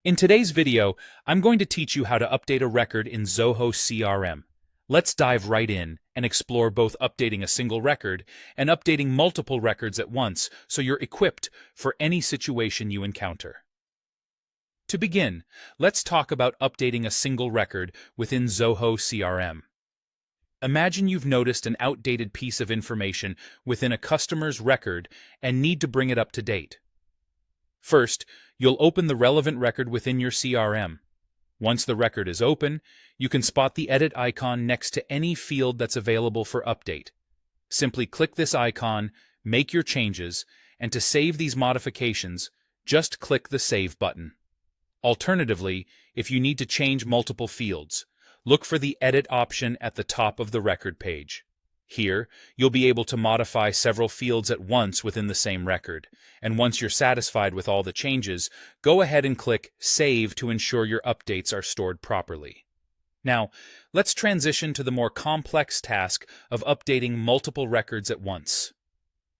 In today's video, I'm going to teach you how to update a record in Zoho CRM. Let's dive right in and explore both updating a single record and updating multiple records at once so you're equipped for any situation you encounter. To begin, let's talk about updating a single record within Zoho CRM. Imagine you've noticed an outdated piece of information within a customer's record and need to bring it up to date. First, you'll open the relevant record within your CRM. Once the record is open, you can spot the edit icon next to any field that's available for update. Simply click this icon, make your changes, and to save these modifications, just click the Save button. Alternatively, if you need to change multiple fields, look for the Edit option at the top of the record page. Here, you'll be able to modify several fields at once within the same record, and once you're satisfied with all the changes, go ahead and click Save to ensure your updates are stored properly. Now, let's transition to the more complex task of updating multiple records at once.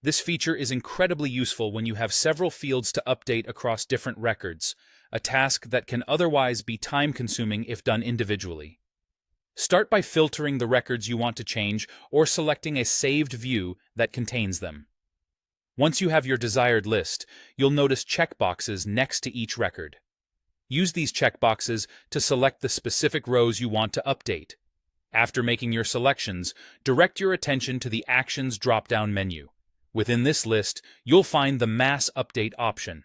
This feature is incredibly useful when you have several fields to update across different records, a task that can otherwise be time-consuming if done individually. Start by filtering the records you want to change or selecting a saved view that contains them. Once you have your desired list, you'll notice checkboxes next to each record. Use these checkboxes to select the specific rows you want to update. After making your selections, direct your attention to the Actions drop-down menu. Within this list, you'll find the Mass Update option.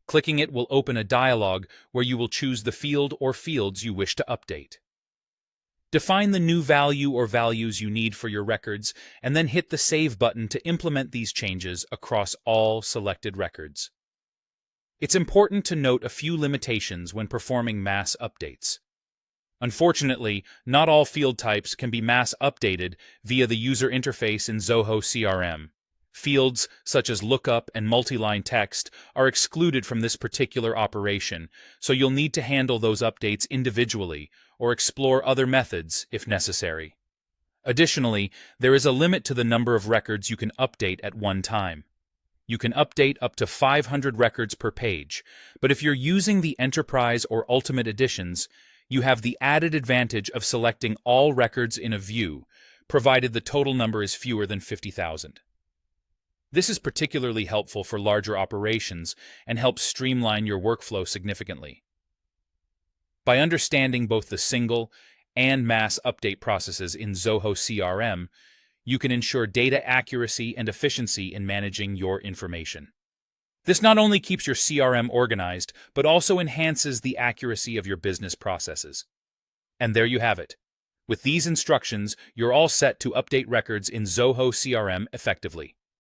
Clicking it will open a dialog where you will choose the field or fields you wish to update. Define the new value or values you need for your records, and then hit the Save button to implement these changes across all selected records. It's important to note a few limitations when performing mass updates. Unfortunately, not all field types can be mass updated via the user interface in Zoho CRM. Fields such as lookup and multi-line text are excluded from this particular operation, so you'll need to handle those updates individually or explore other methods if necessary. Additionally, there is a limit to the number of records you can update at one time. You can update up to 500 records per page, but if you're using the Enterprise or Ultimate editions, you have the added advantage of selecting all records in a view, provided the total number is fewer than 50,000. This is particularly helpful for larger operations and helps streamline your workflow significantly. By understanding both the single and mass update processes in Zoho CRM, you can ensure data accuracy and efficiency in managing your information. This not only keeps your CRM organized, but also enhances the accuracy of your business processes. And there you have it. With these instructions, you're all set to update records in Zoho CRM effectively.